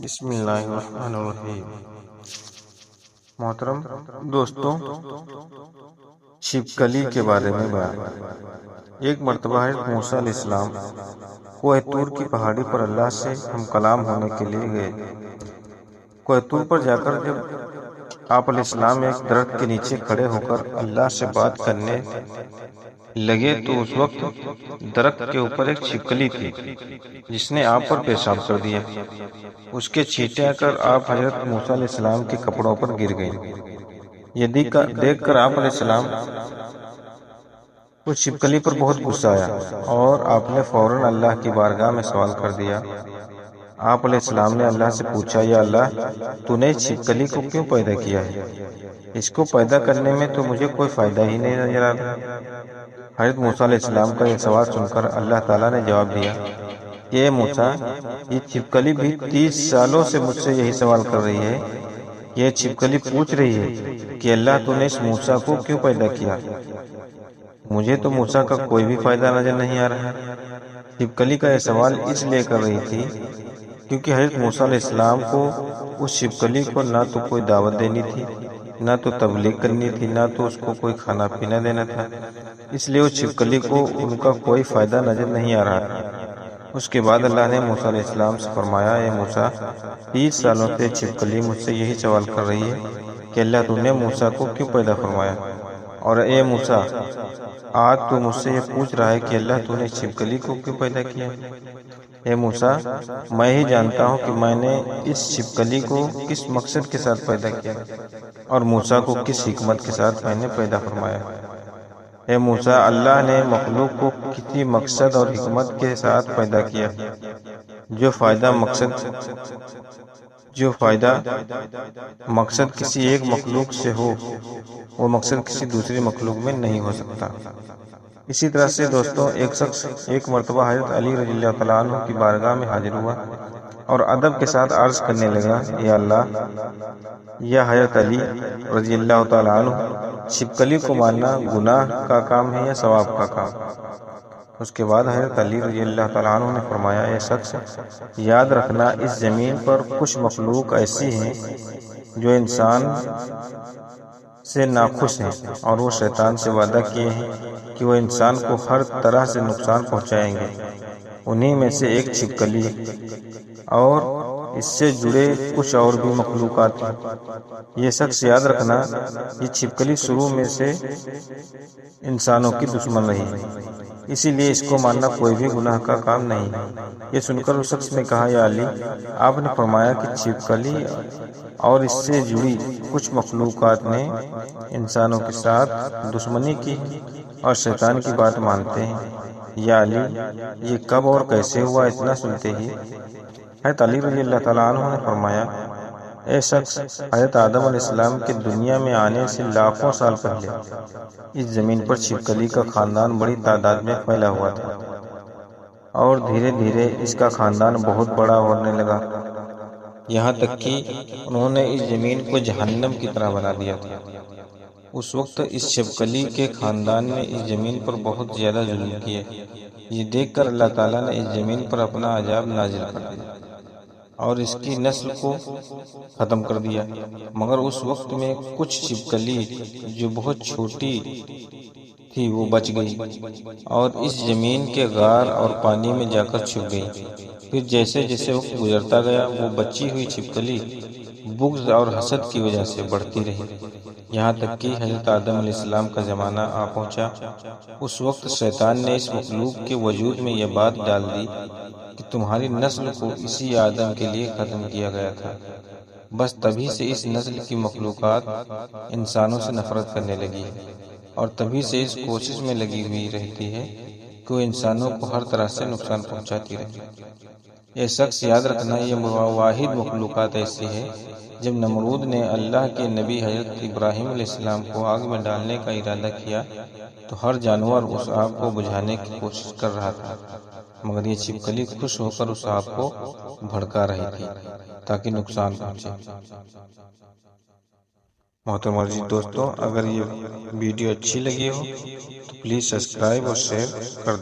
بسم اللہ الرحمن الرحیم۔ محترم دوستوں، چھپکلی کے بارے میں بیان۔ ایک مرتبہ حضرت موسیٰ علیہ السلام کوہ طور کی پہاڑی پر اللہ سے ہم کلام ہونے کے لیے گئے۔ کوہ طور پر جا کر جب آپ علیہ السلام ایک درخت کے نیچے کھڑے ہو کر اللہ سے بات کرنے لگے تو اس وقت درخت کے اوپر ایک چھپکلی تھی جس نے آپ پر پیشاب کر دیا۔ اس کے چھینٹے آ کر آپ حضرت موسیٰ علیہ السلام کے کپڑوں پر گر گئیں۔ یہ دیکھ کر آپ علیہ السلام اس چھپکلی پر بہت غصہ آیا اور آپ نے فوراً اللہ کی بارگاہ میں سوال کر دیا۔ آپ علیہ السلام نے اللہ سے پوچھا، یا اللہ، تو نے اس چھپکلی کو کیوں پیدا کیا ہے؟ اس کو پیدا کرنے میں تو مجھے کوئی فائدہ ہی نہیں نظر آ رہا۔ حضرت موسیٰ علیہ السلام کا یہ سوال سن کر اللہ تعالیٰ نے جواب دیا کہ اے موسیٰ، یہ چھپکلی بھی 30 سالوں سے مجھ سے یہی سوال کر رہی ہے۔ یہ چھپکلی پوچھ رہی ہے کہ اللہ، تو نے اس موسیٰ کو کیوں پیدا کیا؟ مجھے تو موسیٰ کا کوئی بھی فائدہ نظر نہیں آ رہا۔ چھپکلی کا یہ سوال اس لیے کر رہی تھی کیونکہ حضرت موسیٰ علیہ السلام کو اس چھپکلی کو نہ تو کوئی دعوت دینی تھی، نہ تو تبلیغ کرنی تھی، نہ تو اس کو کوئی کھانا پینا دینا تھا۔ اس لیے اس چھپکلی کو ان کا کوئی فائدہ نظر نہیں آ رہا تھا۔ اس کے بعد اللہ نے موسیٰ علیہ السلام سے فرمایا، اے موسیٰ، 30 سالوں سے چھپکلی مجھ سے یہی سوال کر رہی ہے کہ اللہ، تو نے موسیٰ کو کیوں پیدا فرمایا؟ اور اے موسیٰ، آج تو مجھ سے یہ پوچھ رہا ہے کہ اللہ، تو نے چھپکلی کو کیوں پیدا کیا؟ اے موسیٰ، میں ہی جانتا ہوں کہ میں نے اس چھپکلی کو کس مقصد کے ساتھ پیدا کیا اور موسیٰ کو کس حکمت کے ساتھ میں نے پیدا فرمایا۔ اے موسیٰ، اللہ نے مخلوق کو کسی مقصد اور حکمت کے ساتھ پیدا کیا۔ جو فائدہ مقصد کسی ایک مخلوق سے ہو، وہ مقصد کسی دوسری مخلوق میں نہیں ہو سکتا۔ اسی طرح سے دوستوں، ایک شخص ایک مرتبہ حضرت علی رضی اللہ تعالیٰ عنہ کی بارگاہ میں حاضر ہوا اور ادب کے ساتھ عرض کرنے لگا، یا اللہ، یا حضرت علی رضی اللہ تعالیٰ عنہ، چھپکلی کو مارنا گناہ کا کام ہے یا ثواب کا کام؟ اس کے بعد حضرت علی رضی اللہ تعالیٰ عنہ نے فرمایا، اے شخص، یاد رکھنا، اس زمین پر کچھ مخلوق ایسی ہیں جو انسان سے ناخوش ہیں اور وہ شیطان سے وعدہ کیے ہیں کہ وہ انسان کو ہر طرح سے نقصان پہنچائیں گے۔ انہی میں سے ایک چھپکلی اور اس سے جڑے کچھ اور بھی مخلوقات ہیں۔ یہ شخص یاد رکھنا، یہ چھپکلی شروع میں سے انسانوں کی دشمن رہی ہے، اسی لیے اس کو ماننا کوئی بھی گناہ کا کام نہیں ہے۔ یہ سن کر اس شخص نے کہا، یا علی، آپ نے فرمایا کہ چھپکلی اور اس سے جڑی کچھ مخلوقات نے انسانوں کے ساتھ دشمنی کی اور شیطان کی بات مانتے ہیں۔ یا علی، یہ کب اور کیسے ہوا؟ اتنا سنتے ہی حضرت علی رضی اللہ تعالیٰ عنہ نے فرمایا، اے شخص، حضرت آدم علیہ السلام کے دنیا میں آنے سے لاکھوں سال پہلے اس زمین پر چھپکلی کا خاندان بڑی تعداد میں پھیلا ہوا تھا اور دھیرے دھیرے اس کا خاندان بہت بڑا ہونے لگا، یہاں تک کہ انہوں نے اس زمین کو جہنم کی طرح بنا دیا تھا۔ اس وقت اس چھپکلی کے خاندان نے اس زمین پر بہت زیادہ ظلم کیے۔ یہ دیکھ کر اللہ تعالیٰ نے اس زمین پر اپنا عذاب نازل کر دیا اور اس کی نسل کو ختم کر دیا، مگر اس وقت میں کچھ چھپکلی جو بہت چھوٹی تھی وہ بچ گئی اور اس زمین کے غار اور پانی میں جا کر چھپ گئی۔ پھر جیسے جیسے وقت گزرتا گیا، وہ بچی ہوئی چھپکلی بغض اور حسد کی وجہ سے بڑھتی رہی، یہاں تک کہ حضرت آدم علیہ السلام کا زمانہ آ پہنچا۔ اس وقت شیطان نے اس مخلوق کے وجود میں یہ بات ڈال دی کہ تمہاری نسل کو اسی آدم کے لیے ختم کیا گیا تھا۔ بس تبھی سے اس نسل کی مخلوقات انسانوں سے نفرت کرنے لگی ہے اور تبھی سے اس کوشش میں لگی ہوئی رہتی ہے کہ وہ انسانوں کو ہر طرح سے نقصان پہنچاتی رہے۔ یہ شخص یاد رکھنا، یہ واحد مخلوقات ایسی ہے، جب نمرود نے اللہ کے نبی حضرت ابراہیم علیہ السلام کو آگ میں ڈالنے کا ارادہ کیا تو ہر جانور اس آگ کو بجھانے کی کوشش کر رہا تھا، مگر یہ چھپکلی خوش ہو کر اس آگ کو بھڑکا رہی تھی تاکہ نقصان پہنچے۔ محترم عزیز دوستوں، اگر یہ ویڈیو اچھی لگی ہو تو پلیز سبسکرائب اور شیئر کر دیں۔